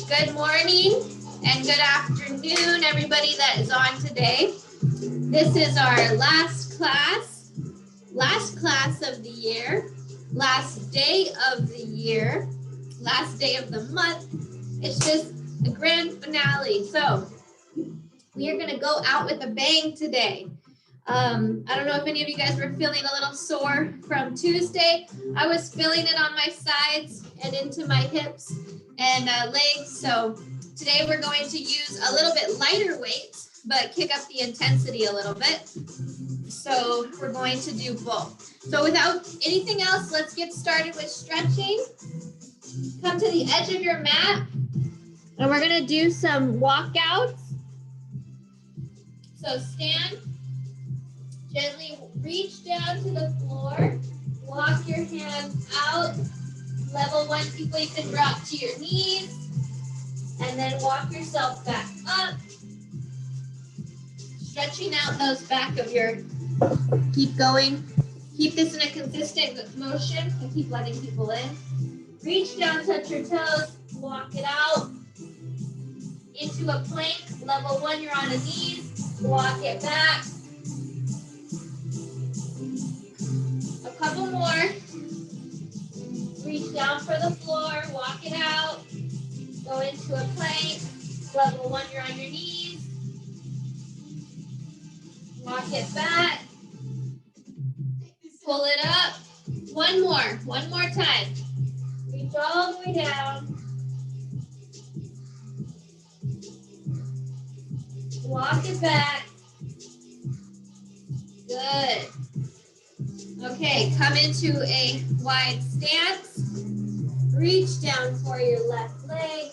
Good morning and good afternoon, everybody that is on today. This is our last class of the year, last day of the year, last day of the month. It's just a grand finale. So we are going to go out with a bang today. I don't know if any of you guys were feeling a little sore from Tuesday. I was feeling it on my sides and into my hips and legs. So today we're going to use a little bit lighter weights, but kick up the intensity a little bit. So we're going to do both. So without anything else, let's get started with stretching. Come to the edge of your mat and we're going to do some walkouts. So stand. Gently reach down to the floor, walk your hands out. Level one people, you can drop to your knees and then walk yourself back up. Stretching out those back of your, keep going. Keep this in a consistent motion and keep letting people in. Reach down, touch your toes, walk it out into a plank. Level one, you're on a knees, walk it back. A couple more. Reach down for the floor, walk it out. Go into a plank. Level one, you're on your knees. Walk it back. Pull it up. One more time. Reach all the way down. Walk it back. Good. Okay, come into a wide stance. Reach down for your left leg.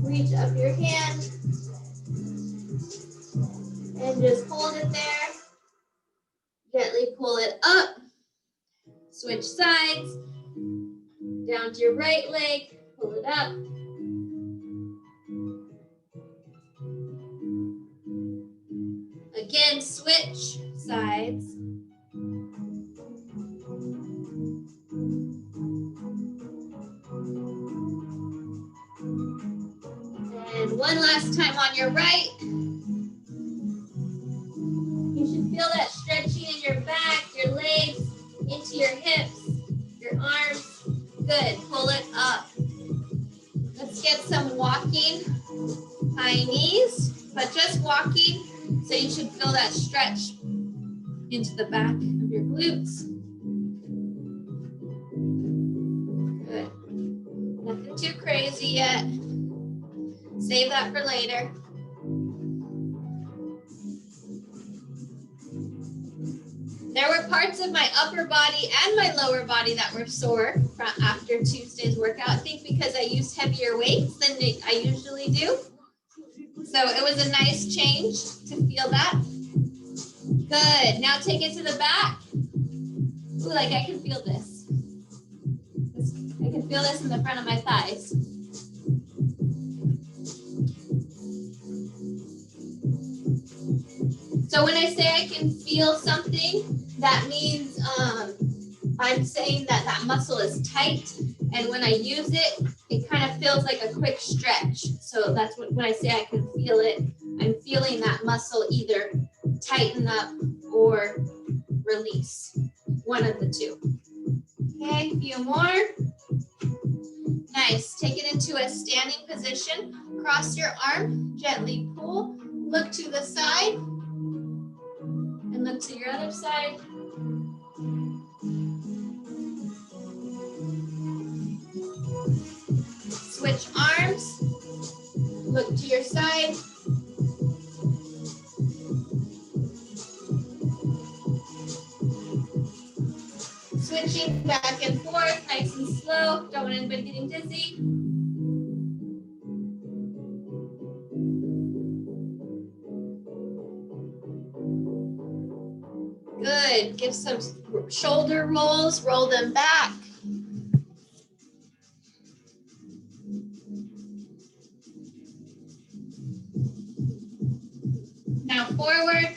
Reach up your hand. And just hold it there. Gently pull it up. Switch sides. Down to your right leg. Pull it up. Again, switch sides. And one last time on your right. You should feel that stretching in your back, your legs, into your hips, your arms. Good, pull it up. Let's get some walking, high knees, but just walking. So you should feel that stretch into the back of your glutes. Good. Nothing too crazy yet. Save that for later. There were parts of my upper body and my lower body that were sore after Tuesday's workout. I think because I used heavier weights than I usually do. So it was a nice change to feel that. Good. Now take it to the back. Ooh, like I can feel this. I can feel this in the front of my thighs. So when I say I can feel something, that means I'm saying that that muscle is tight. And when I use it, it kind of feels like a quick stretch. So that's when I say I can feel it, I'm feeling that muscle either tighten up or release. One of the two. Okay, a few more. Nice. Take it into a standing position. Cross your arm, gently pull. Look to the side. And look to your other side. Switch arms. Look to your side. Switching back and forth, nice and slow. Don't want anybody getting dizzy. Good. Give some shoulder rolls, roll them back. Now forward.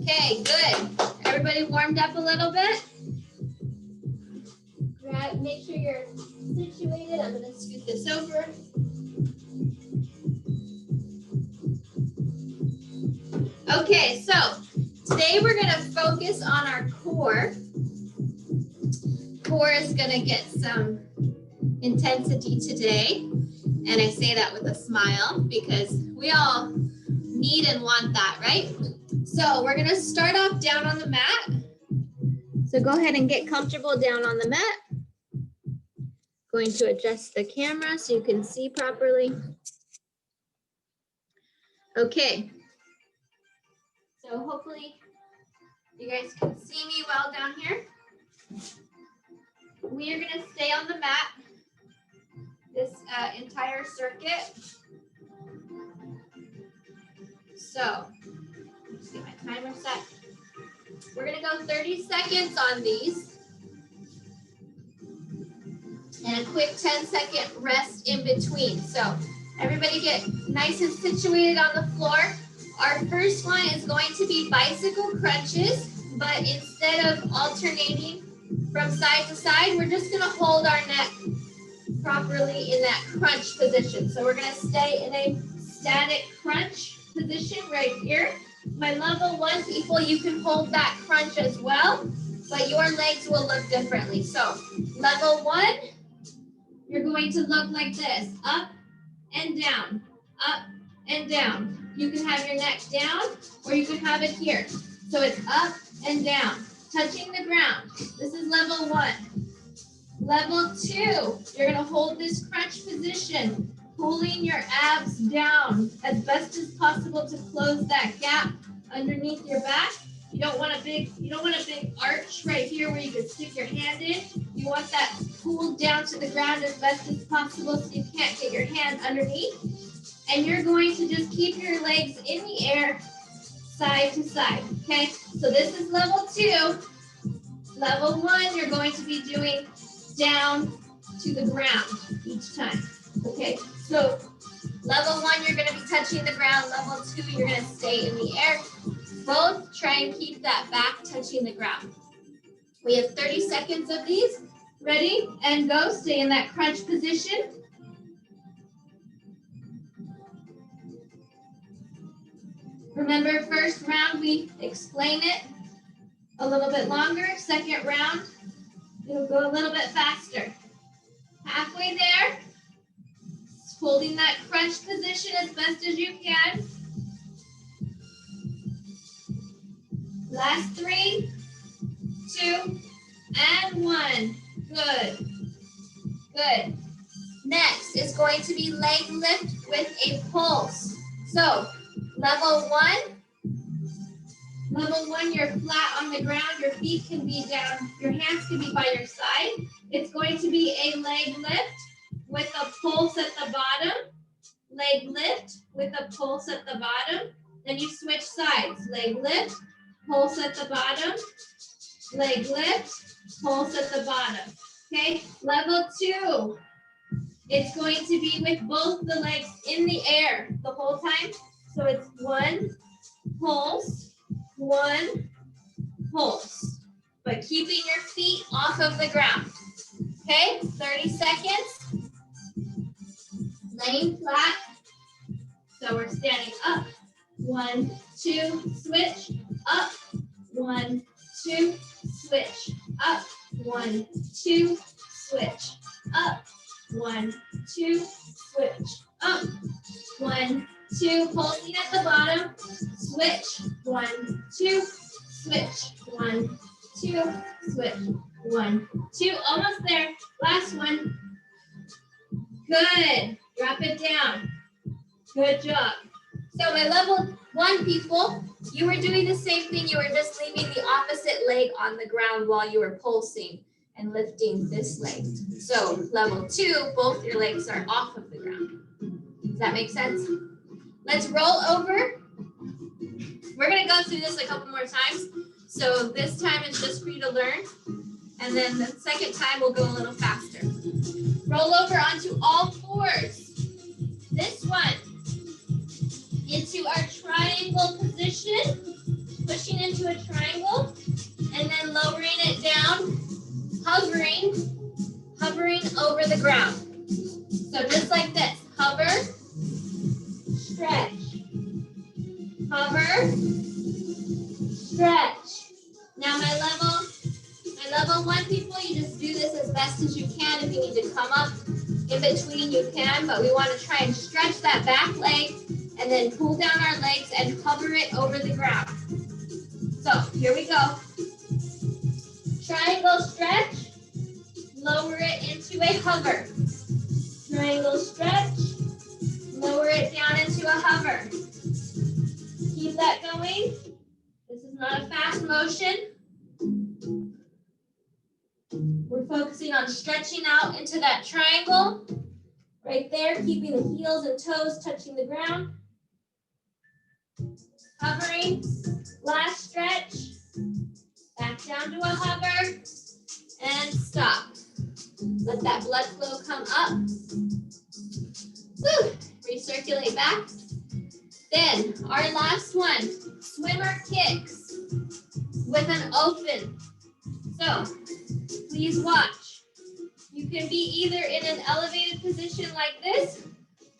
Okay, good. Everybody warmed up a little bit? Make sure you're situated. I'm gonna scoot this over. Okay, so today we're gonna focus on our core. Core is gonna get some intensity today. And I say that with a smile because we all need and want that, right? So we're gonna start off down on the mat. So go ahead and get comfortable down on the mat. Going to adjust the camera so you can see properly. Okay. So hopefully you guys can see me well down here. We are gonna stay on the mat this entire circuit. So, just get my timer set. We're gonna go 30 seconds on these. And a quick 10-second rest in between. So, everybody get nice and situated on the floor. Our first one is going to be bicycle crunches, but instead of alternating from side to side, we're just gonna hold our neck properly in that crunch position. So we're gonna stay in a static crunch position right here. My level 1 people, you can hold that crunch as well, but your legs will look differently. So level 1, you're going to look like this, up and down, up and down. You can have your neck down or you can have it here. So it's up and down, touching the ground. This is level 1. Level 2, you're gonna hold this crunch position, pulling your abs down as best as possible to close that gap underneath your back. You don't want a big arch right here where you can stick your hand in. You want that pulled down to the ground as best as possible so you can't get your hand underneath. And you're going to just keep your legs in the air, side to side, okay? So this is level 2. Level 1, you're going to be doing down to the ground each time, okay? So level 1, you're gonna be touching the ground. Level 2, you're gonna stay in the air. Both try and keep that back touching the ground. We have 30 seconds of these. Ready and go. Stay in that crunch position. Remember, first round, we explain it a little bit longer. Second round, it'll go a little bit faster. Halfway there, holding that crunch position as best as you can. Last 3, 2, and 1. Good. Good. Next is going to be leg lift with a pulse. So, level 1, you're flat on the ground, your feet can be down, your hands can be by your side. It's going to be a leg lift with a pulse at the bottom. Leg lift with a pulse at the bottom. Then you switch sides. Leg lift, pulse at the bottom. Leg lift, pulse at the bottom. Okay, level 2. It's going to be with both the legs in the air the whole time. So it's 1, pulse, 1, pulse. But keeping your feet off of the ground. Okay, 30 seconds. Laying flat. So we're standing up. 1, 2, switch, up. 1, 2, switch, up. 1, 2, switch, up. 1, 2, switch, up. 1, 2, pulsing at the bottom. Switch. 1, 2, switch. 1, 2, switch. 1, 2, almost there. Last one. Good. Drop it down. Good job. So my level 1 people, you were doing the same thing. You were just leaving the opposite leg on the ground while you were pulsing and lifting this leg. So level 2, both your legs are off of the ground. Does that make sense? Let's roll over. We're gonna go through this a couple more times. So this time is just for you to learn. And then the second time we'll go a little faster. Roll over onto all fours. This one, into our triangle position, pushing into a triangle and then lowering it down, hovering over the ground. So just like this, hover, stretch, hover, stretch. Now my level 1 people, you just do this as best as you can. If you need to come up in between, you can, but we want to try and stretch that back leg and then pull down our legs and hover it over the ground. So here we go. Triangle stretch, lower it into a hover. Triangle stretch, lower it down into a hover. Keep that going. This is not a fast motion. We're focusing on stretching out into that triangle. Right there, keeping the heels and toes touching the ground. Hovering, last stretch. Back down to a hover, and stop. Let that blood flow come up. Woo. Recirculate back. Then, our last one, swimmer kicks with an open. So, please watch. You can be either in an elevated position like this,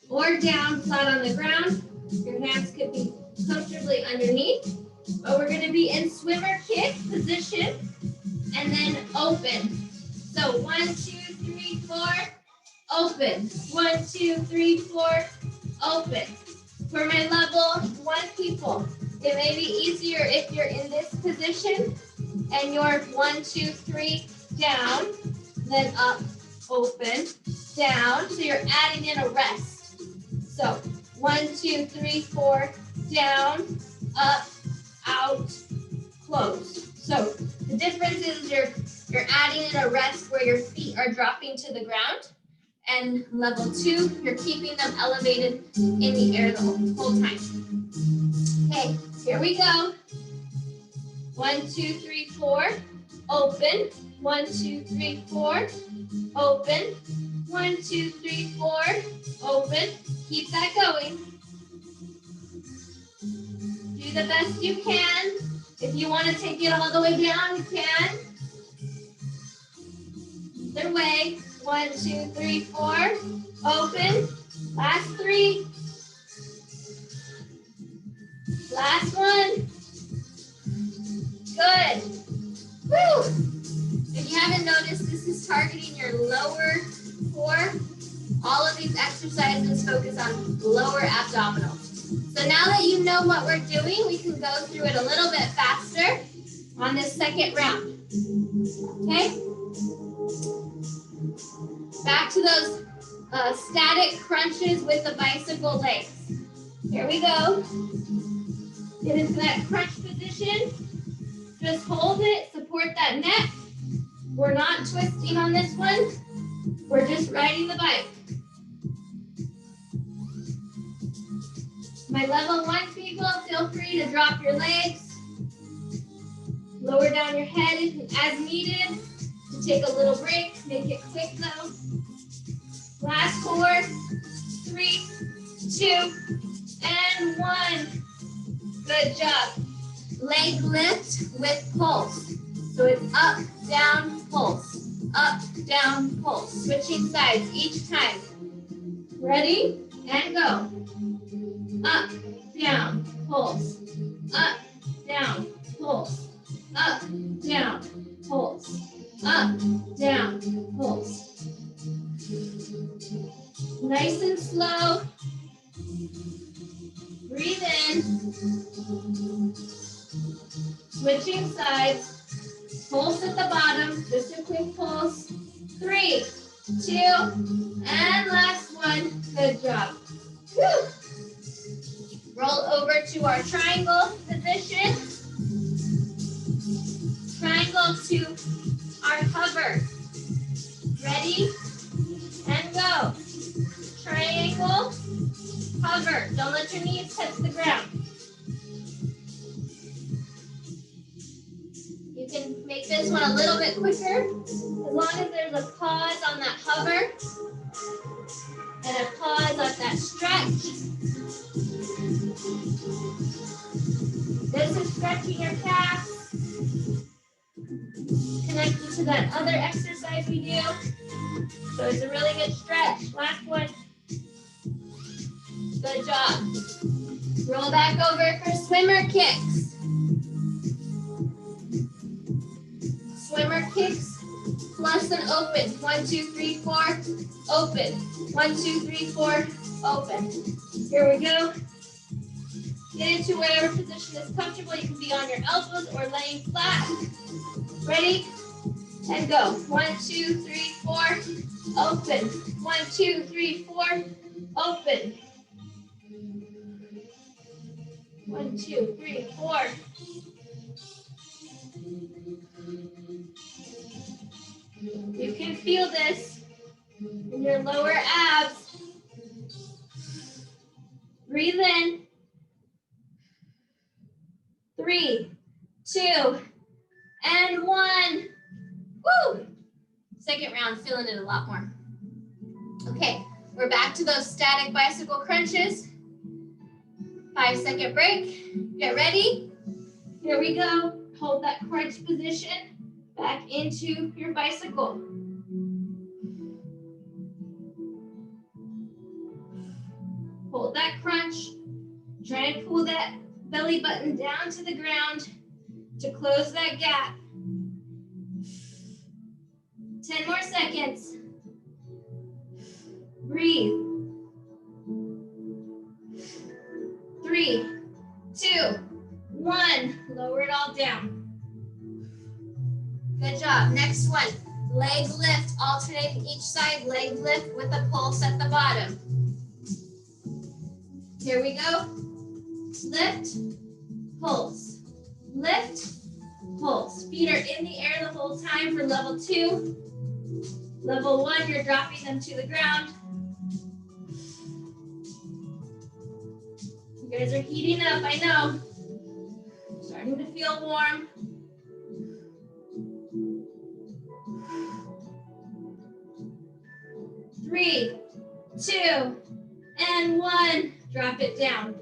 or down flat on the ground. Your hands could be comfortably underneath. But we're going to be in swimmer kick position and then open. So 1, 2, 3, 4, open. 1, 2, 3, 4, open. For my level 1 people, it may be easier if you're in this position and you're 1, 2, 3, down, then up, open, down. So you're adding in a rest. So 1, 2, 3, 4, down, up, out, close. So the difference is you're adding in a rest where your feet are dropping to the ground. And level 2, you're keeping them elevated in the air the whole time. Okay, here we go. 1, 2, 3, 4, open. 1, 2, 3, 4, open. 1, 2, 3, 4, open. Keep that going. Do the best you can. If you want to take it all the way down, you can. Either way. 1, 2, 3, 4, open. Last 3. Last 1. Good. Woo! If you haven't noticed, this is targeting your lower core. All of these exercises focus on lower abdominal. So now that you know what we're doing, we can go through it a little bit faster on this second round. Okay? Back to those static crunches with the bicycle legs. Here we go. Get into that crunch position. Just hold it, support that neck. We're not twisting on this one. We're just riding the bike. My level 1 people, feel free to drop your legs. Lower down your head as needed. To take a little break, make it quick though. Last 4, 3, 2, and 1. Good job. Leg lift with pulse. So it's up, down, pulse. Up, down, pulse. Switching sides each time. Ready? And go. Up, down, pulse. Up, down, pulse. Up, down, pulse. Up, down, pulse. Nice and slow. Breathe in. Switching sides. Pulse at the bottom. Just a quick pulse. 3, 2, and last 1. Good job. Whew. Roll over to our triangle position. Triangle to our hover. Ready? And go. Triangle, hover. Don't let your knees touch the ground. You can make this one a little bit quicker as long as there's a pause on that hover and a pause on that stretch. This is stretching your calves, connecting to that other exercise we do. So it's a really good stretch. Last one. Good job. Roll back over for swimmer kicks. Swimmer kicks plus an open. 1, 2, 3, 4, open. 1, 2, 3, 4, open. Here we go. Get into whatever position is comfortable. You can be on your elbows or laying flat. Ready? And go. 1, 2, 3, 4, open. 1, 2, 3, 4, open. 1, 2, 3, 4. You can feel this in your lower abs. Breathe in. 3, 2, and 1. Woo! Second round, feeling it a lot more. Okay, we're back to those static bicycle crunches. 5-second break. Get ready. Here we go. Hold that crunch position back into your bicycle. Hold that crunch. Try and pull that belly button down to the ground to close that gap. 10 more seconds. Breathe. 3, 2, 1. Lower it all down. Good job. Next one. Leg lift. Alternating each side. Leg lift with a pulse at the bottom. Here we go. Lift, pulse. Lift, pulse. Feet are in the air the whole time for level 2. Level 1, you're dropping them to the ground. You guys are heating up, I know. Starting to feel warm. Three, 2, and 1. Drop it down.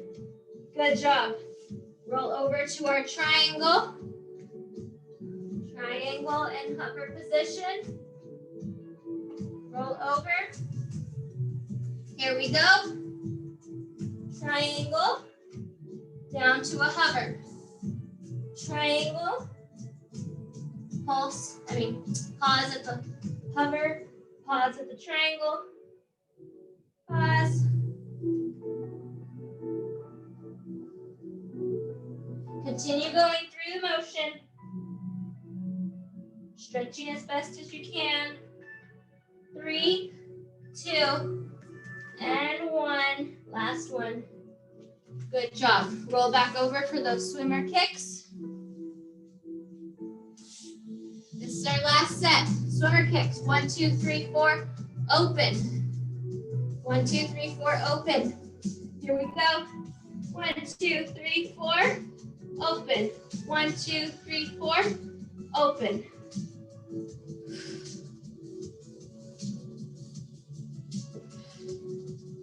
Good job. Roll over to our triangle. Triangle and hover position. Roll over. Here we go. Triangle. Down to a hover. Triangle. Pause at the hover. Pause at the triangle. Pause. Continue going through the motion. Stretching as best as you can. 3, 2, and 1. Last one. Good job. Roll back over for those swimmer kicks. This is our last set. Swimmer kicks. 1, 2, 3, 4. Open. 1, 2, 3, 4. Open. Here we go. 1, 2, 3, 4. Open. 1, 2, 3, 4. Open.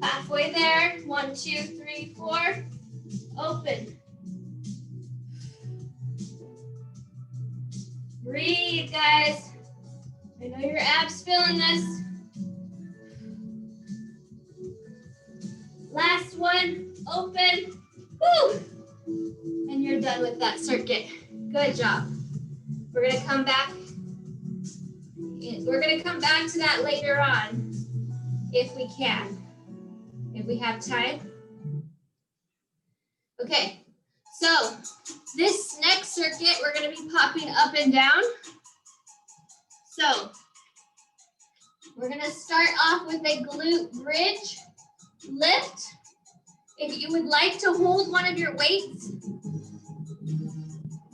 Halfway there. 1, 2, 3, 4. Open. Breathe, guys. I know your abs feeling this. Last one. Open. Woo! And you're done with that circuit. Good job. We're gonna come back. We're gonna come back to that later on, if we can, if we have time. Okay, so this next circuit, we're gonna be popping up and down. So we're gonna start off with a glute bridge lift. If you would like to hold one of your weights,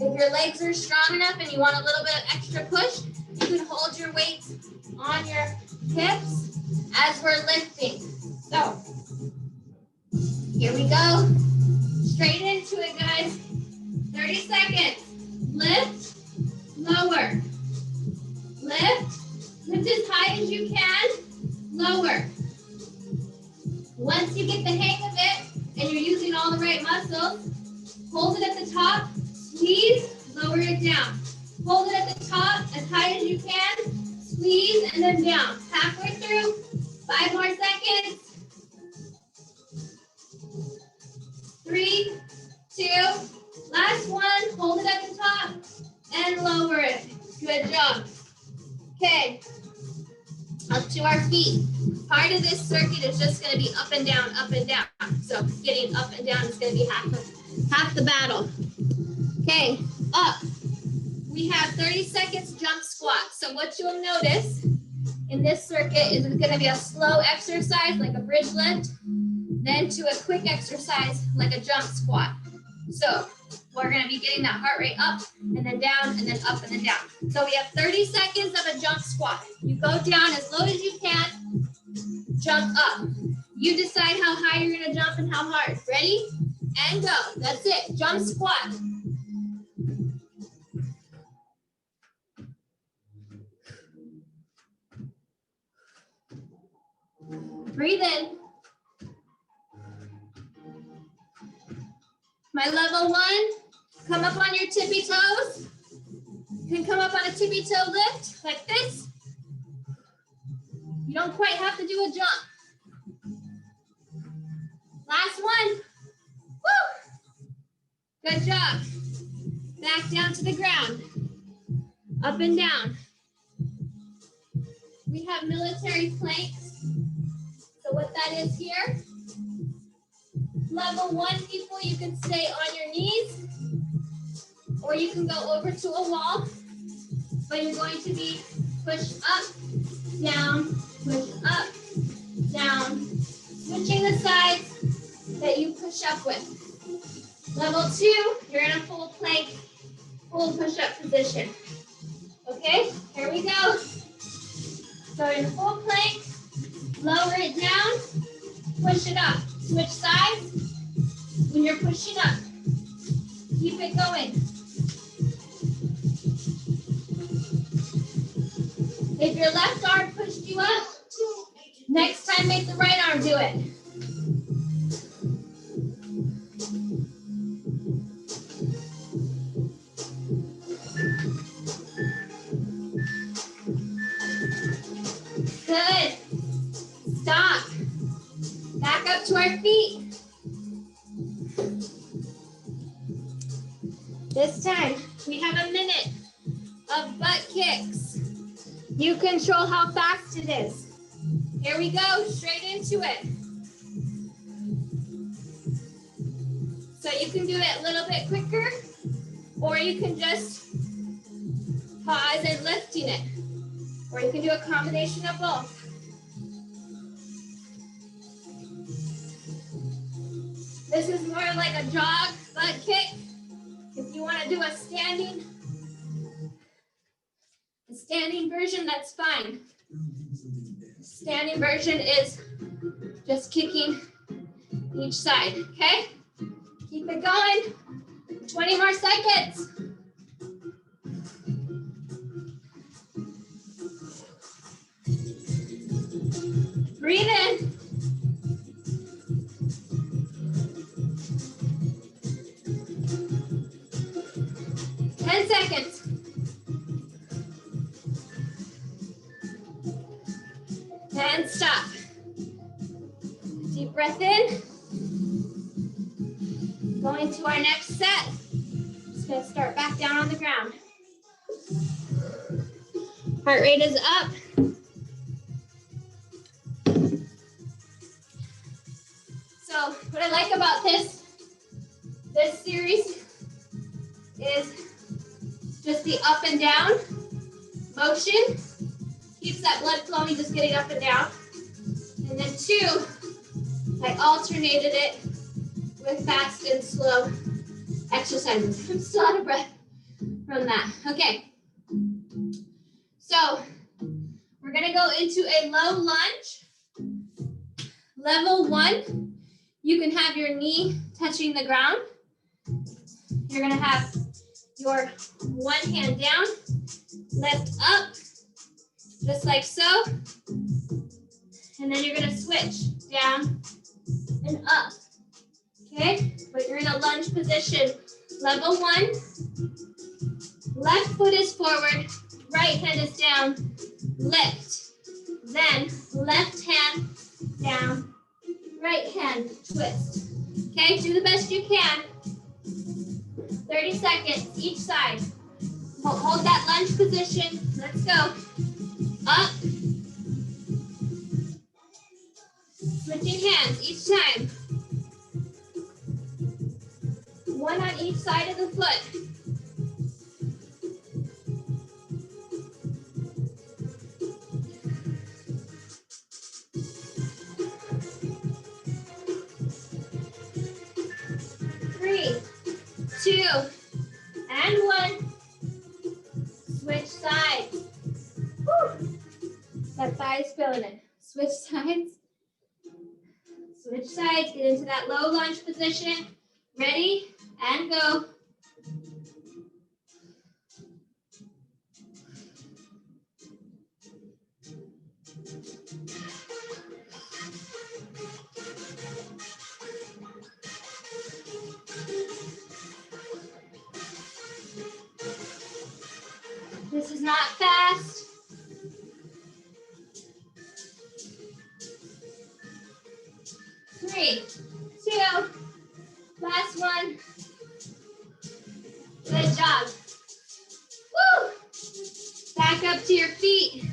if your legs are strong enough and you want a little bit of extra push, you can hold your weights on your hips as we're lifting. So here we go. Straight into it, guys. 30 seconds. Lift, lower. Lift, lift as high as you can, lower. Once you get the hang of it and you're using all the right muscles, hold it at the top, squeeze, lower it down. Hold it at the top as high as you can. Squeeze and then down. Halfway through. 5 more seconds. 3, 2, last one. Hold it at the top and lower it. Good job. Okay. Up to our feet. Part of this circuit is just going to be up and down, up and down. So getting up and down is going to be half the battle. Okay, up. We have 30 seconds jump squat. So what you'll notice in this circuit is it's going to be a slow exercise like a bridge lift, then to a quick exercise like a jump squat. So we're going to be getting that heart rate up and then down and then up and then down. So we have 30 seconds of a jump squat. You go down as low as you can, jump up. You decide how high you're going to jump and how hard. Ready? And go. That's it. Jump squat. Breathe in. My level 1, come up on your tippy toes. You can come up on a tippy toe lift like this. You don't quite have to do a jump. Last one. Woo! Good job. Back down to the ground. Up and down. We have military planks. So what that is here, level 1 people, you can stay on your knees or you can go over to a wall, but you're going to be push up, down, push up, down, switching the sides that you push up with. Level 2, you're in a full plank, full push-up position. Okay, here we go. So in full plank, lower it down, push it up. Switch sides when you're pushing up. Keep it going. If your left arm pushed you up, next time make the right arm do it. Good. Stop. Back up to our feet. This time, we have a minute of butt kicks. You control how fast it is. Here we go, straight into it. So you can do it a little bit quicker, or you can just pause and lifting it. Or you can do a combination of both. This is more like a jog butt kick. If you want to do a standing version, that's fine. Standing version is just kicking each side, okay? Keep it going. 20 more seconds. Breathe in. Seconds. And stop. Deep breath in. Going to our next set. Just going to start back down on the ground. Heart rate is up. So what I like about this series is just the up and down motion. Keeps that blood flowing, just getting up and down. And then 2, I alternated it with fast and slow exercises. I'm still out of breath from that. Okay. So we're gonna go into a low lunge. Level 1, you can have your knee touching the ground. You're gonna have your one hand down, lift up, just like so. And then you're gonna switch down and up, okay? But you're in a lunge position Level 1. Left foot is forward, right hand is down, lift. Then left hand down, right hand twist. Okay, do the best you can. 30 seconds each side. Hold that lunge position. Let's go. Up. Switching hands each time. One on each side of the foot. Three, 2, and 1. Switch sides. Woo. That thigh is feeling it. Switch sides. Switch sides. Get into that low lunge position. Ready? And go. This is not fast. Three, 2, last one. Good job. Woo! Back up to your feet.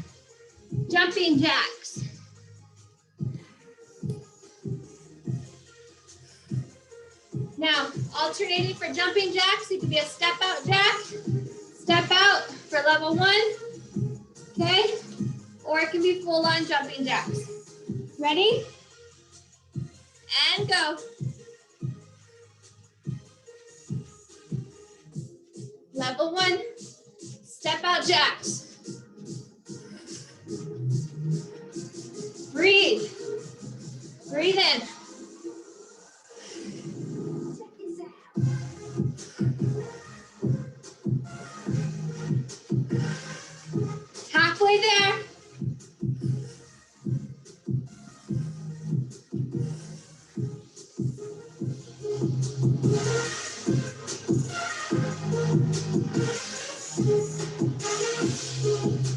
Jumping jacks. Now, alternating for jumping jacks, it could be a step out jack, step out for level 1, okay? Or it can be full on jumping jacks. Ready? And go. Level 1, step out jacks. Breathe. Breathe in. Halfway there.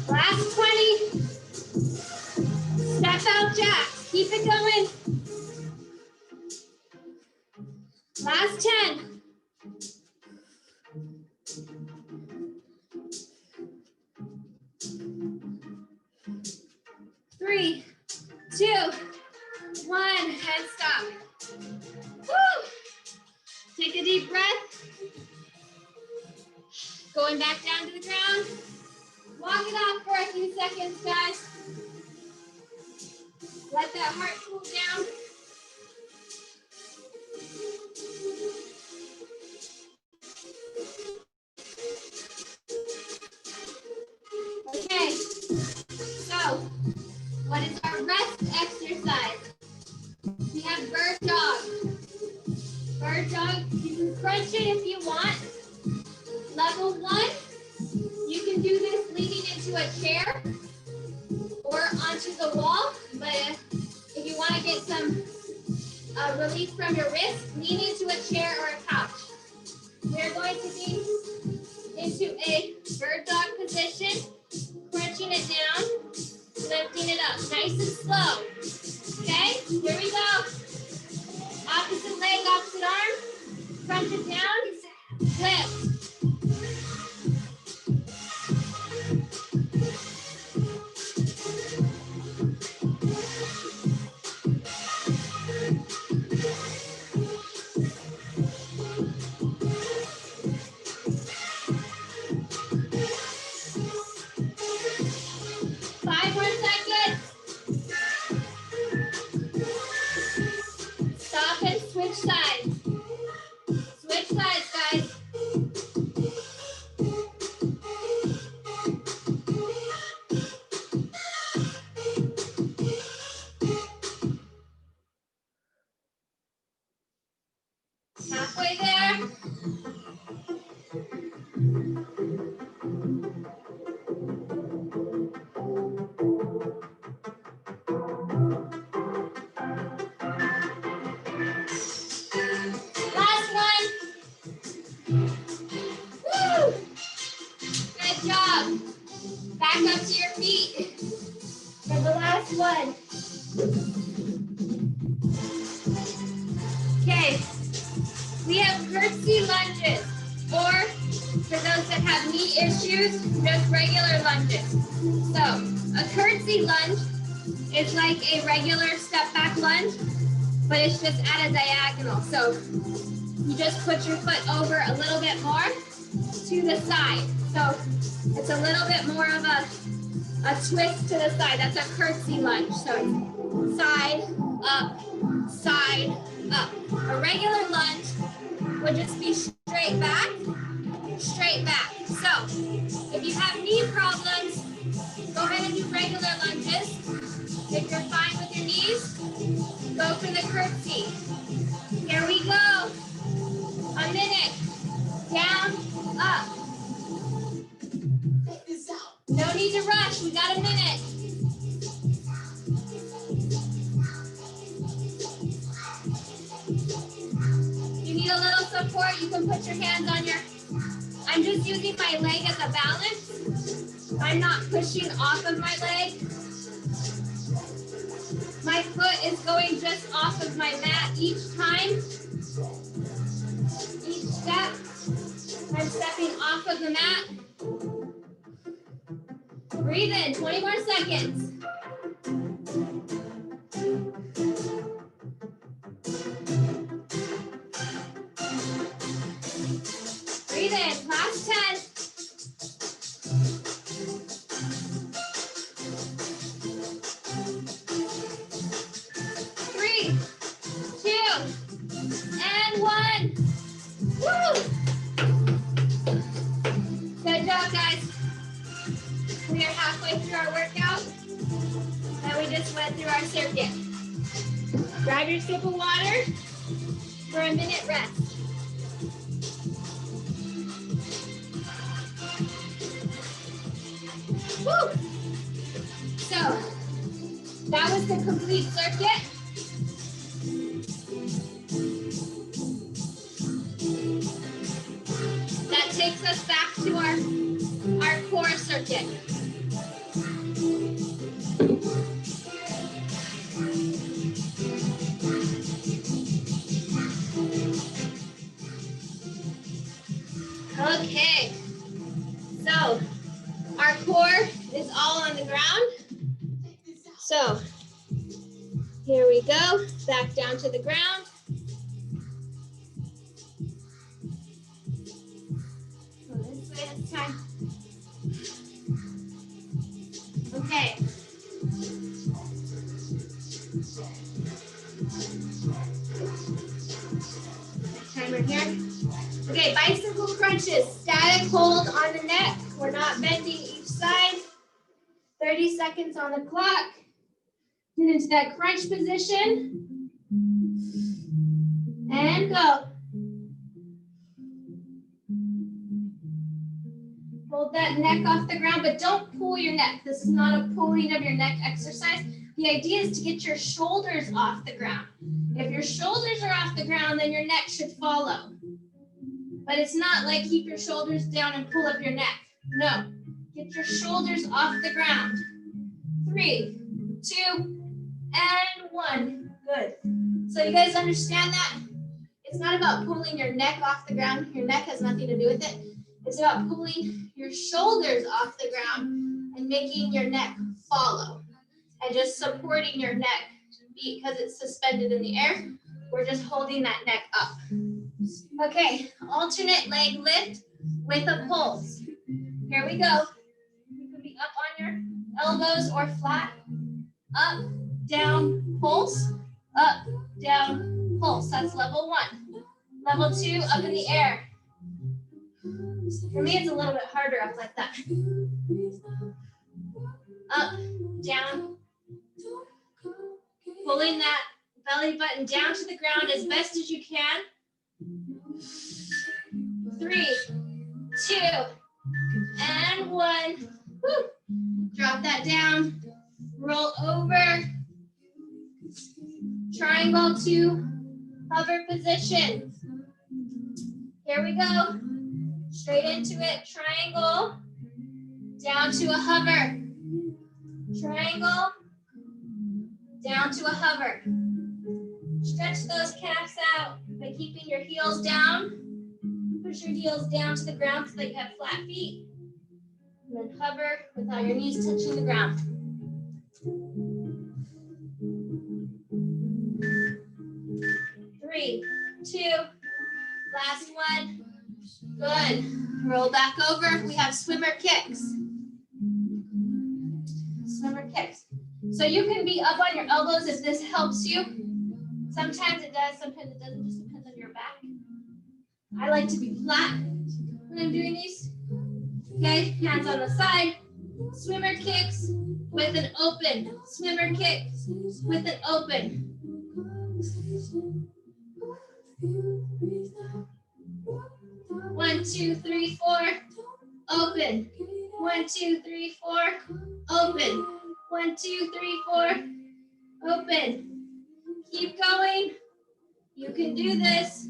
Last 20. Step out jacks. Keep it going. Last 10. Three, 2, 1, and stop. Woo! Take a deep breath. Going back down to the ground. Walk it off for a few seconds, guys. Let that heart cool down. Okay, so what is our rest exercise? We have bird dog. Bird dog, you can crunch it if you want. Level 1, you can do this leaning into a chair or onto the wall, but if you want to get some relief from your wrist, lean into a chair or a couch. We're going to be into a bird dog position, crunching it down, lifting it up, nice and slow. Okay, here we go. Opposite leg, opposite arm, crunch it down, lift. Stop and switch sides. Switch sides, guys. up to your feet for the last one. Okay, we have curtsy lunges, or for those that have knee issues, just regular lunges. So a curtsy lunge is like a regular step back lunge, but it's just at a diagonal. So you just put your foot over a little bit more to the side. So it's a little bit more of a twist to the side. That's a curtsy lunge. So it's side, up, side, up. A regular lunge would just be straight back, straight back. So if you have knee problems, go ahead and do regular lunges. If you're fine with your knees, go for the curtsy. Here we go. A minute. Down, up. No need to rush. We got a minute. If you need a little support, you can put your hands on your... I'm just using my leg as a balance. I'm not pushing off of my leg. My foot is going just off of my mat each time. Each step, I'm stepping off of the mat. Breathe in, 20 more seconds. Breathe in, last 10. 3, 2, and 1. Woo! Good job, guys. We are halfway through our workout, and we just went through our circuit. Grab your sip of water for a minute rest. Woo! So, that was the complete circuit. That takes us back to our core circuit. Okay, so our core is all on the ground. So here we go, back down to the ground. Go this way this time. Okay. Timer here. Okay, bicycle crunches, static hold on the neck. We're not bending each side. 30 seconds on the clock. Get into that crunch position. And go. Hold that neck off the ground, but don't pull your neck. This is not a pulling of your neck exercise. The idea is to get your shoulders off the ground. If your shoulders are off the ground, then your neck should follow. But it's not like keep your shoulders down and pull up your neck. No, get your shoulders off the ground. 3, 2, and 1. Good. So you guys understand that? It's not about pulling your neck off the ground. Your neck has nothing to do with it. It's about pulling your shoulders off the ground and making your neck follow. And just supporting your neck because it's suspended in the air. We're just holding that neck up. Okay, alternate leg lift with a pulse. Here we go. You can be up on your elbows or flat. Up, down, pulse. Up, down, pulse. That's level 1. Level 2, up in the air. For me, it's a little bit harder up like that. Up, down. Pulling that belly button down to the ground as best as you can. 3, 2, and 1. Woo. Drop that down. Roll over. Triangle to hover position. Here we go. Straight into it. Triangle down to a hover. Triangle, down to a hover. Stretch those calves out by keeping your heels down. Push your heels down to the ground so that you have flat feet. And then hover without your knees touching the ground. 3, 2, last one. Good. Roll back over. We have swimmer kicks. Swimmer kicks. So you can be up on your elbows if this helps you. Sometimes it does, sometimes it doesn't. Just depends on your back. I like to be flat when I'm doing these. Okay, hands on the side. Swimmer kicks with an open. Swimmer kicks with an open. 1, 2, 3, 4. Open. 1, 2, 3, 4. Open. 1, 2, 3, 4. Open. Keep going. You can do this.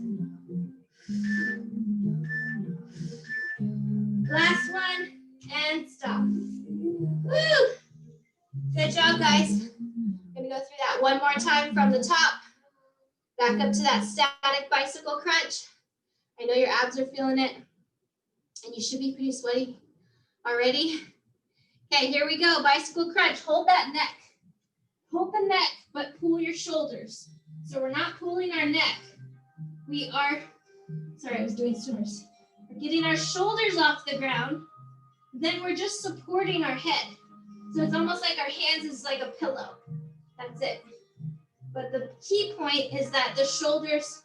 Last one, and stop. Woo! Good job, guys. I'm gonna go through that one more time from the top. Back up to that static bicycle crunch. I know your abs are feeling it, and you should be pretty sweaty already. Okay, here we go, bicycle crunch. Hold that neck. Hold the neck, but pull your shoulders. So we're not pulling our neck. We are, sorry, I was doing swimmers. We're getting our shoulders off the ground. Then we're just supporting our head. So it's almost like our hands is like a pillow. That's it. But the key point is that the shoulders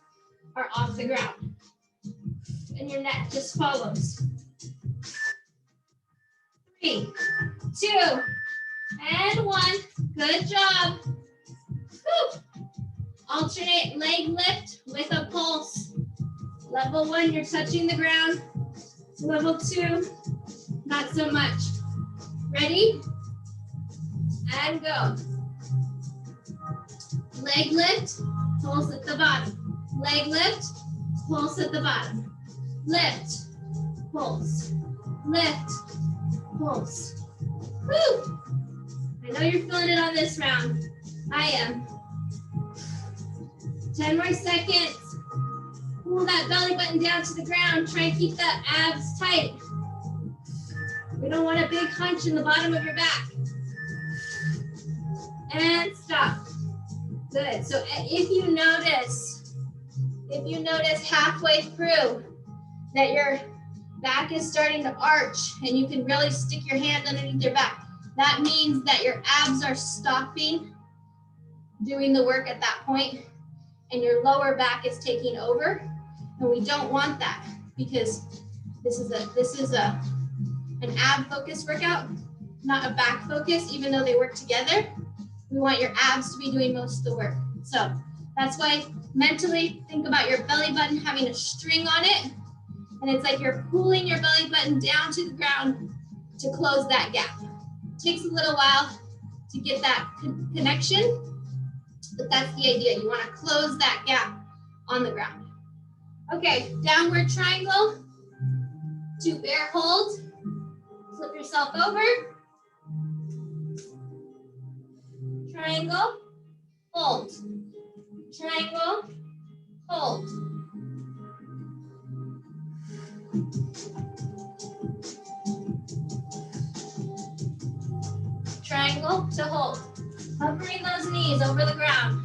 are off the ground. And your neck just follows. 3, 2, and 1. Good job. Woo. Alternate leg lift with a pulse. Level 1, you're touching the ground. Level 2, not so much. Ready? And go. Leg lift, pulse at the bottom. Leg lift, pulse at the bottom. Lift, pulse. Lift, pulse. Woo! I know you're feeling it on this round. I am. 10 more seconds. Pull that belly button down to the ground. Try and keep that abs tight. We don't want a big hunch in the bottom of your back. And stop. Good. So if you notice halfway through that your back is starting to arch and you can really stick your hand underneath your back, that means that your abs are stopping doing the work at that point and your lower back is taking over. And we don't want that because this is an ab focused workout, not a back focus, even though they work together. We want your abs to be doing most of the work. So that's why mentally think about your belly button having a string on it. And it's like you're pulling your belly button down to the ground to close that gap. It takes a little while to get that connection, but that's the idea. You want to close that gap on the ground. Okay, downward triangle to bear hold. Flip yourself over. Triangle, hold. Triangle, hold. Triangle to hold. Hovering those knees over the ground.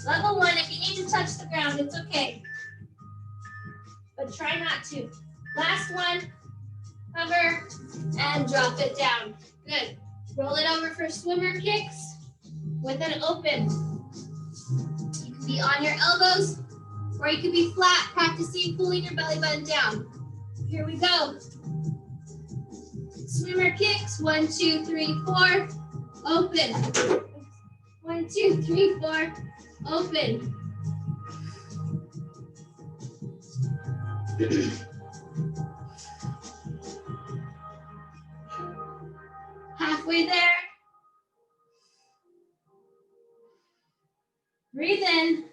Level 1, if you need to touch the ground, it's okay. But try not to. Last one, hover and drop it down. Good. Roll it over for swimmer kicks with an open. You can be on your elbows or you can be flat, practicing pulling your belly button down. Here we go. Swimmer kicks, 1, 2, 3, 4, open. 1, 2, 3, 4, open. Halfway there. Breathe in.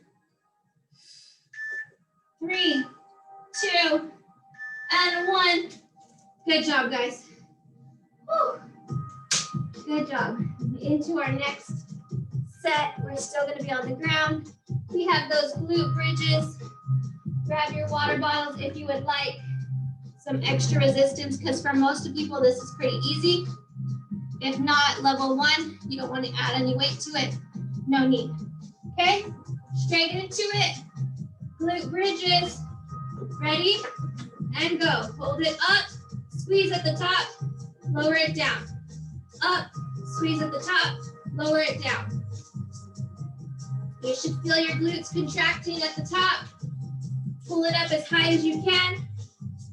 3, 2, and 1. Good job, guys. Whew. Good job. Into our next set. We're still going to be on the ground. We have those glute bridges. Grab your water bottles if you would like some extra resistance, because for most of people, this is pretty easy. If not, level 1, you don't want to add any weight to it. No need. Okay, straight into it. Glute bridges. Ready? And go. Hold it up. Squeeze at the top. Lower it down. Up. Squeeze at the top. Lower it down. You should feel your glutes contracting at the top. Pull it up as high as you can.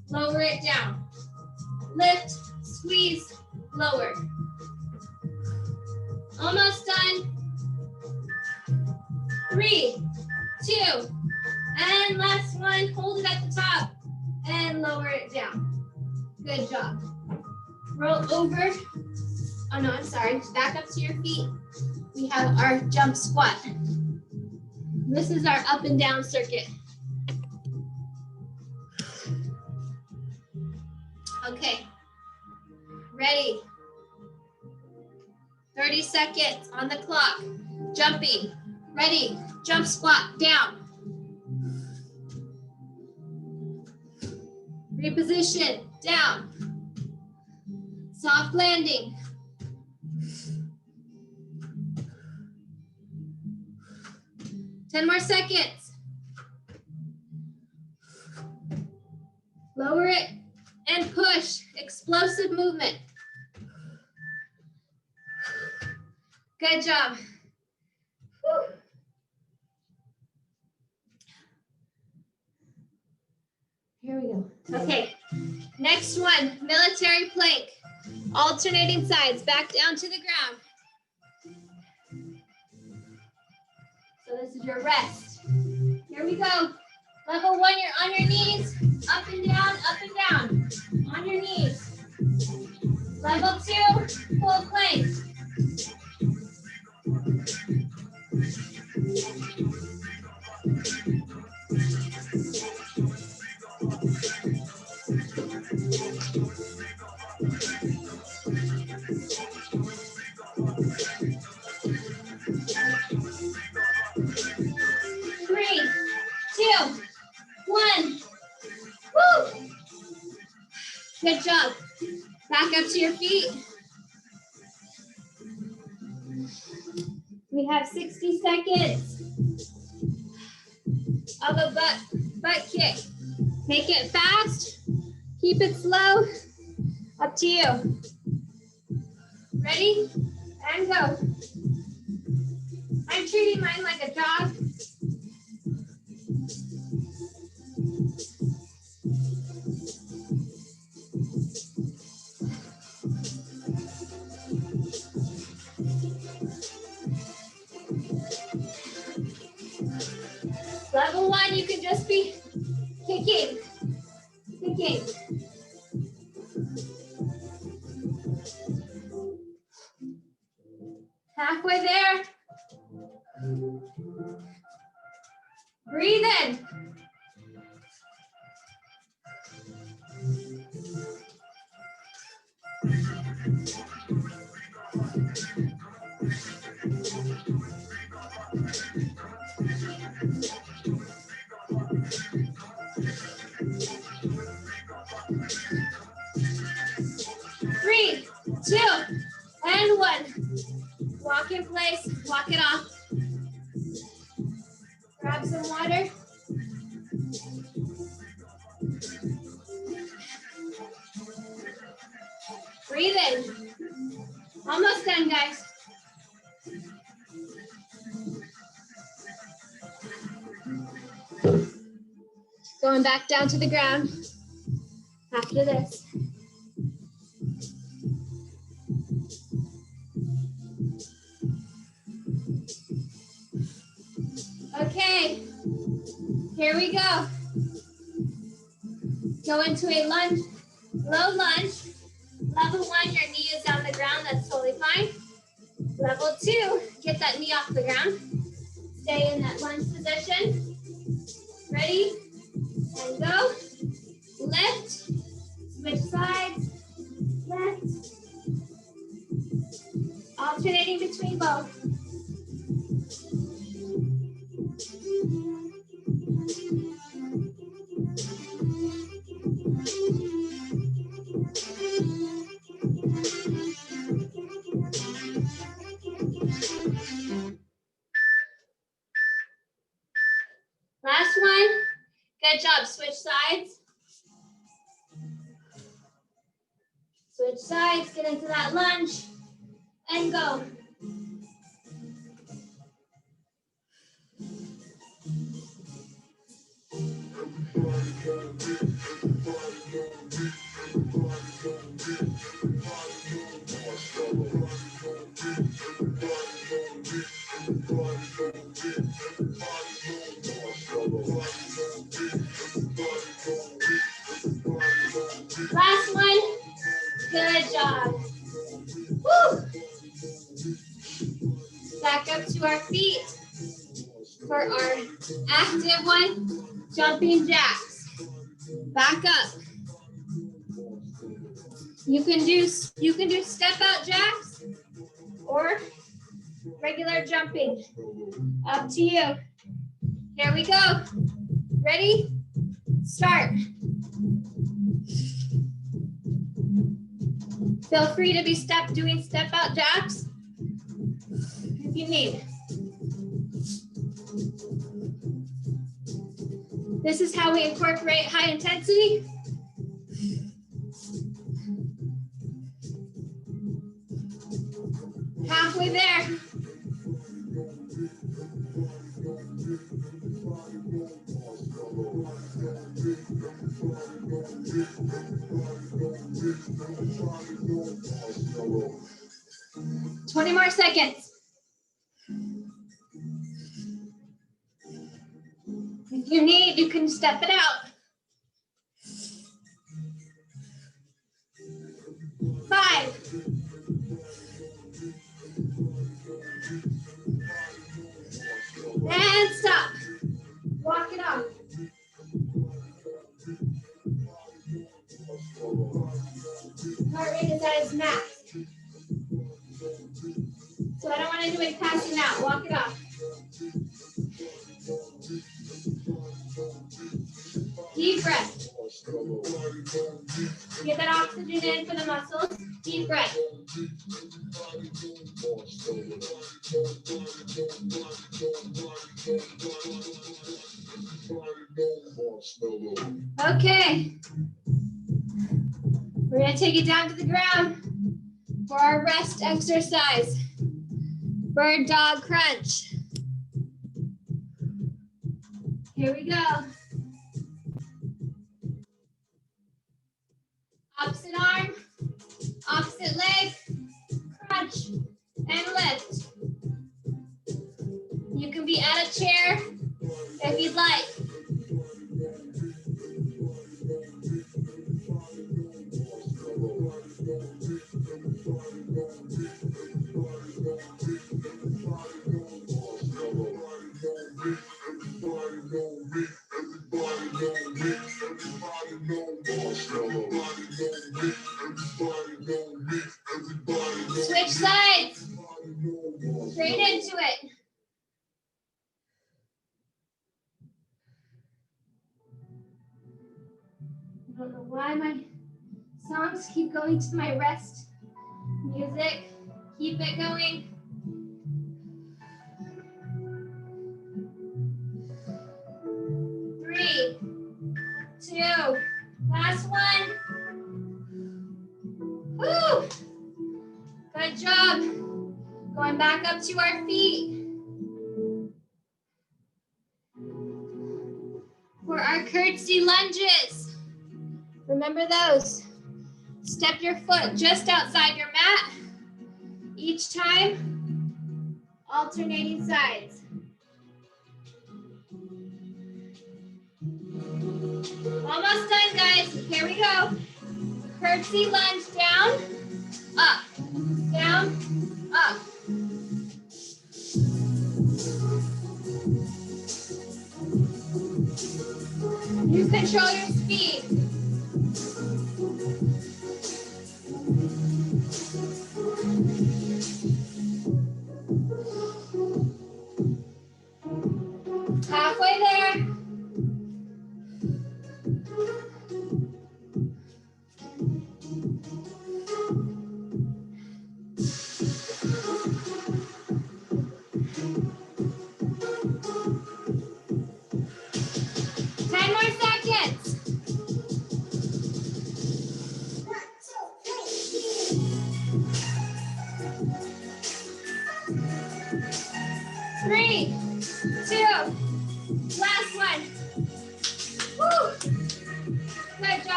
Lower it down. Lift, squeeze, lower. Almost done. 3, 2, and last one. Hold it at the top and lower it down. Good job. Roll over. Oh no, I'm sorry. Back up to your feet. We have our jump squat. This is our up and down circuit. Okay, ready. 30 seconds on the clock. Jumping, ready, jump squat, down. Reposition, down. Soft landing. Ten more seconds. Lower it and push. Explosive movement. Good job. Whew. Here we go. Okay, next one, military plank. Alternating sides, back down to the ground. So this is your rest. Here we go. Level 1, you're on your knees, up and down, on your knees. Level 2, full plank. Three, 2, 1. Woo! Good job. Back up to your feet. We have 60 seconds of a butt kick. Make it fast. Keep it slow. Up to you. Ready? And go. I'm treating mine like a dog. Level 1, you can just be kicking. Halfway there. Breathe in. Three, 2, and 1. Walk in place, walk it off. Grab some water. Breathe in. Almost done, guys. Going back down to the ground after this. Okay, here we go. Go into a lunge, low lunge. Level 1, your knee is on the ground, that's totally fine. Level 2, get that knee off the ground. Stay in that lunge position. Ready? And go. Lift, switch sides. tempo. Last one. Good job. Switch sides. Switch sides. Get into that lunge. And go. Last one. Good job. Woo. Back up to our feet for our active one. Jumping jacks. Back up. You can do step out jacks or regular jumping. Up to you. Here we go. Ready? Start. Feel free to be doing step out jacks if you need. This is how we incorporate high intensity. Halfway there. Twenty more seconds. If you need, you can step it out. 5. And stop. Walk it off. Heart rate is at its max. So I don't want anybody passing out. Walk it off. Deep breath. Get that oxygen in for the muscles. Deep breath. Okay. We're going to take it down to the ground for our rest exercise. Bird dog crunch. Here we go. Opposite arm, opposite leg, crunch, and lift. You can be at a chair if you'd like. Switch sides. Straight into it. I don't know why my songs keep going to my rest music. Keep it going. 3, 2, last one. Woo! Good job. Going back up to our feet. For our curtsy lunges. Remember those. Step your foot just outside your mat. Each time, alternating sides. Almost done, guys. Here we go. Curtsy lunge down, up, down, up. You control your speed.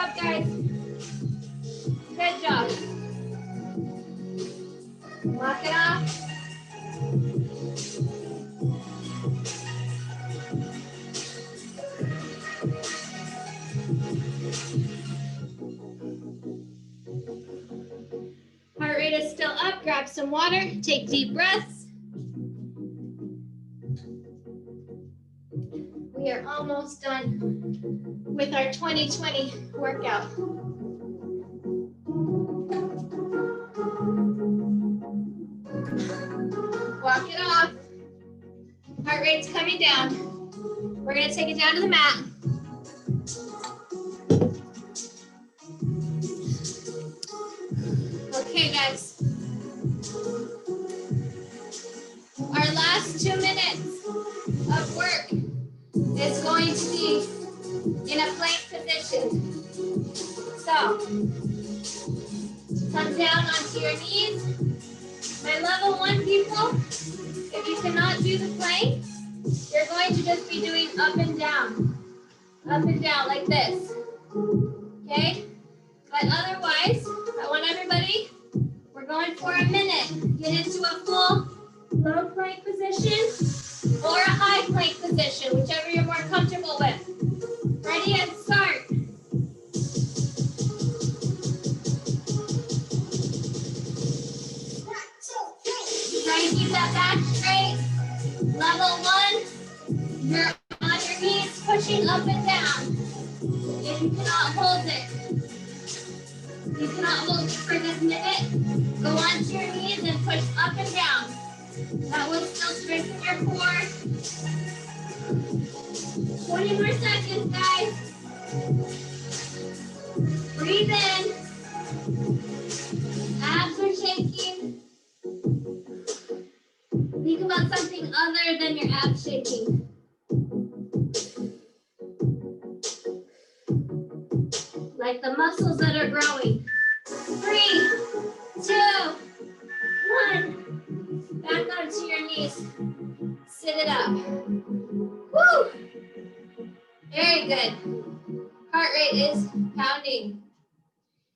job, guys. Good job. Walk it off. Heart rate is still up. Grab some water. Take deep breaths. We are almost done with our 2020 workout. Walk it off. Heart rate's coming down. We're going to take it down to the mat. Okay, guys. Our last 2 minutes of work is going to be in a plank position. So, come down onto your knees. My level 1 people, if you cannot do the plank, you're going to just be doing up and down like this. Okay? But otherwise, I want everybody, we're going for a minute. Get into a full low plank position or a high plank position, whichever you're more comfortable with. Ready and start. Try and keep that back straight. Level 1, you're on your knees pushing up and down. If you cannot hold it, for this minute, go onto your knees and push up and down. That will still strengthen your core. 20 more seconds, guys. Breathe in. Abs are shaking. Think about something other than your abs shaking. Like the muscles that are growing. 3, 2, 1. Back onto your knees. Sit it up. Woo! Very good. Heart rate is pounding.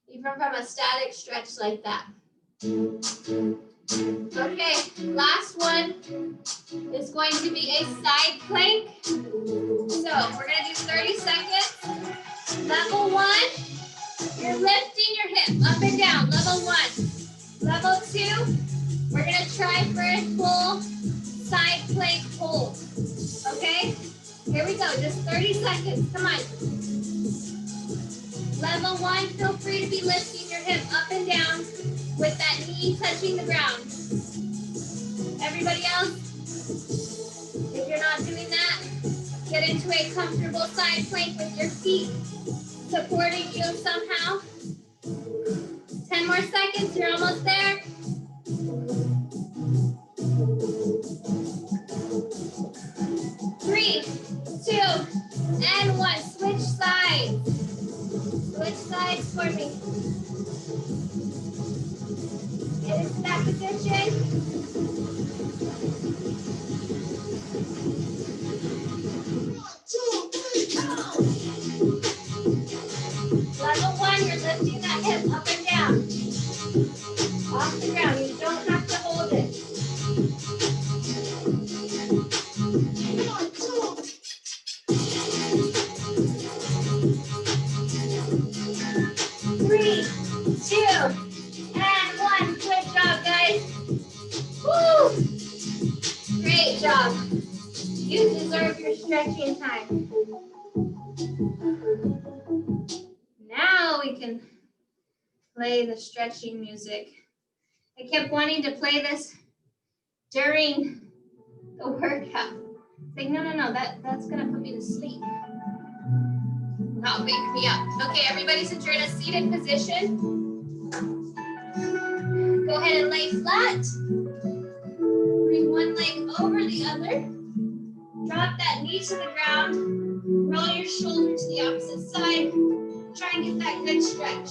Even from a static stretch like that. Okay, last one is going to be a side plank. So we're going to do 30 seconds. Level 1, you're lifting your hip up and down. Level 1. Level 2, we're going to try for a full side plank hold. Okay? Here we go, just 30 seconds. Come on. Level 1, feel free to be lifting your hip up and down with that knee touching the ground. Everybody else, if you're not doing that, get into a comfortable side plank with your feet supporting you somehow. 10 more seconds, you're almost there. 3, 2, and 1. Switch sides. Switch sides for me. Get into that position. Level 1, you're lifting that hip up and down. Off the ground. You don't have to hold it. 3, 2, and 1. Good job, guys. Woo! Great job. You deserve your stretching time. Now we can play the stretching music. I kept wanting to play this during the workout. Like, no, that's gonna put me to sleep. Not wake me up. Okay, everybody, since you're in a seated position, go ahead and lay flat. Bring one leg over the other. Drop that knee to the ground. Roll your shoulder to the opposite side. Try and get that good stretch.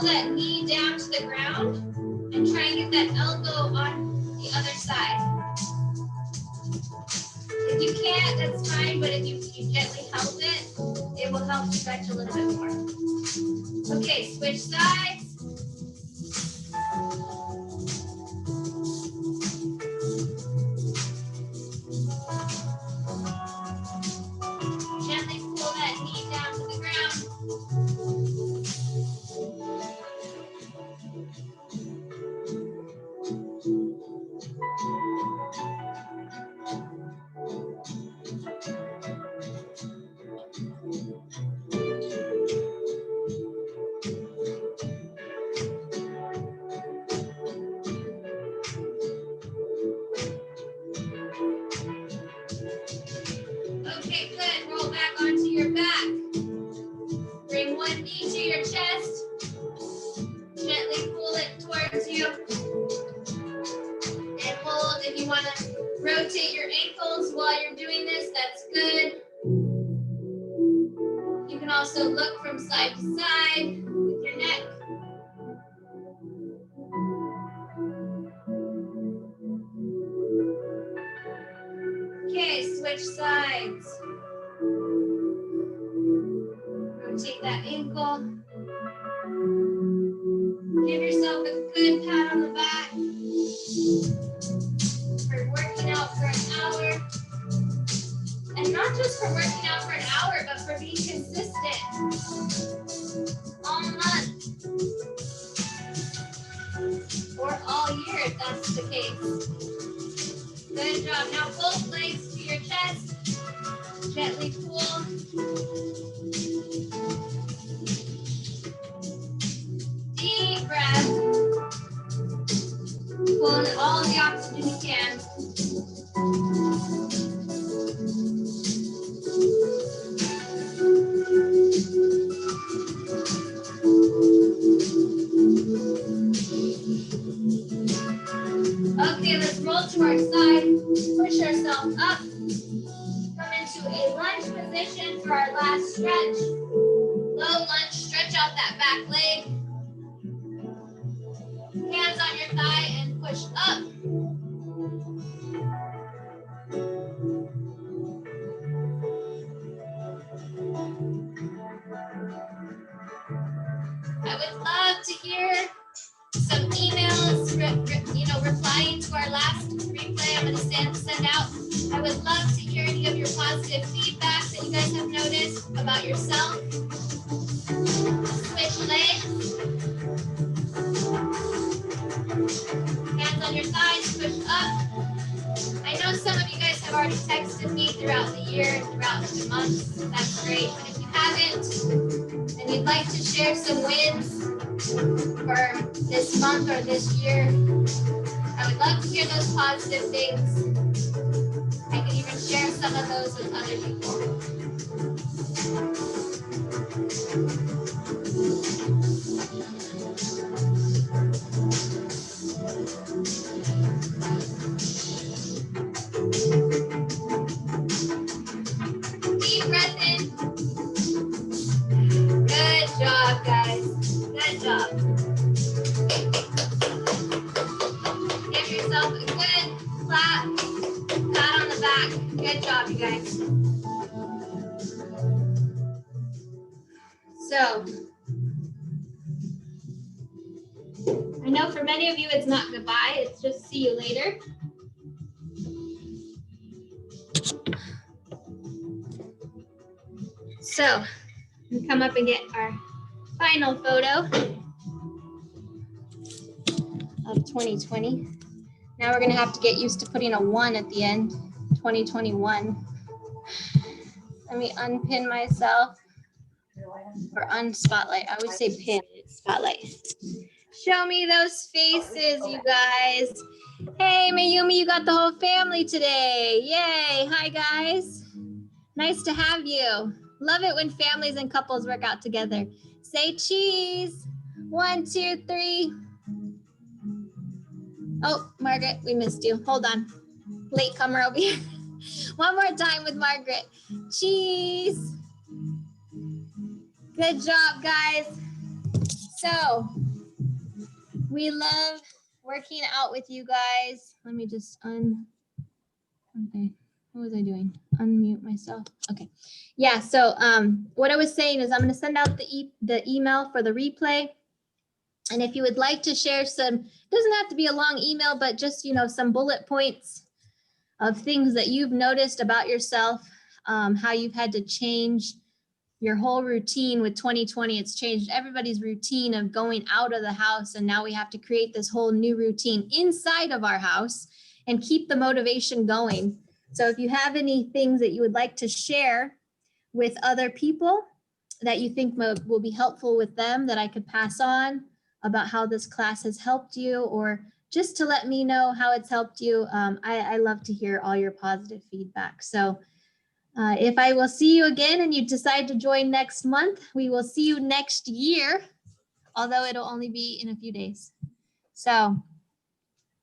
pull that knee down to the ground and try and get that elbow on the other side. If you can't, that's fine, but if you gently help it, it will help stretch a little bit more. Okay, switch sides. Gently pull that knee down to the ground. Okay, good. Roll back onto your back. Bring one knee to your chest. Gently pull it towards you. And hold. If you want to rotate your ankles while you're doing this, that's good. You can also look from side to side with your neck. Okay, switch sides. Rotate that ankle. Give yourself a good pat on the back for working out for an hour. And not just for working out for an hour, but for being consistent all month or all year if that's the case. Good job. Now both legs to your chest. Gently pull. Deep breath. Pull in all the oxygen you can. Okay, let's roll to our side. Push ourselves up. Come into a lunge position for our last stretch. Low lunge, stretch out that back leg. Hands on your thigh and push up. I would love to hear some emails, replying to our last replay I'm going to send out. I would love to hear any of your positive feedback that you guys have noticed about yourself. Switch legs. Hands on your thighs, push up. I know some of you guys have already texted me throughout the year and throughout the months. That's great. But if you haven't, and you'd like to share some wins for this month or this year, I would love to hear those positive things. I can even share some of those with other people. Deep breath in. Good job, guys. Good job. Give yourself a good clap, pat on the back. Good job, you guys. So, I know for many of you it's not goodbye, it's just see you later. So, we come up and get our final photo of 2020. Now we're gonna have to get used to putting a 1 at the end, 2021. Let me unpin myself, or unspotlight. I would say pin, spotlight. Show me those faces, you guys. Hey, Mayumi, you got the whole family today. Yay, hi guys. Nice to have you. Love it when families and couples work out together. Say cheese. 1, 2, 3. Oh, Margaret, we missed you. Hold on. Late comer over here. One more time with Margaret. Cheese. Good job, guys. So we love working out with you guys. Let me just okay. What was I doing? Unmute myself. Okay. Yeah. So what I was saying is I'm going to send out the email for the replay. And if you would like to share some, it doesn't have to be a long email, but just, some bullet points of things that you've noticed about yourself, how you've had to change your whole routine with 2020. It's changed everybody's routine of going out of the house. And now we have to create this whole new routine inside of our house and keep the motivation going. So if you have any things that you would like to share with other people that you think will be helpful with them that I could pass on about how this class has helped you, or just to let me know how it's helped you, I love to hear all your positive feedback. So if I will see you again and you decide to join next month, we will see you next year, although it'll only be in a few days. So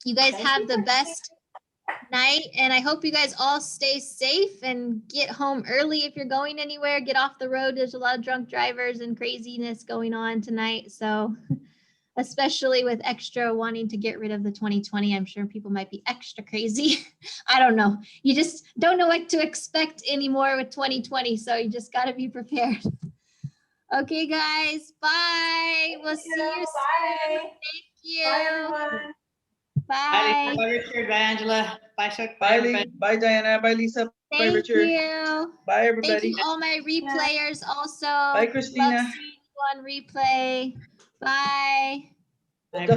you guys have the best night, and I hope you guys all stay safe and get home early if you're going anywhere. Get off the road. There's a lot of drunk drivers and craziness going on tonight. So especially with extra wanting to get rid of the 2020, I'm sure people might be extra crazy. I don't know. You just don't know what to expect anymore with 2020. So you just got to be prepared. Okay, guys. Bye. We'll see you soon. Thank you. Bye, everyone. Bye. Bye, Richard. Bye, Angela. Bye, Chuck. Bye, everybody. Bye, Diana. Bye, Lisa. Bye, Thank Richard. you. Bye, everybody. Thank you, all my replayers also. Bye, Christina. Love seeing you on replay. Bye. Bye.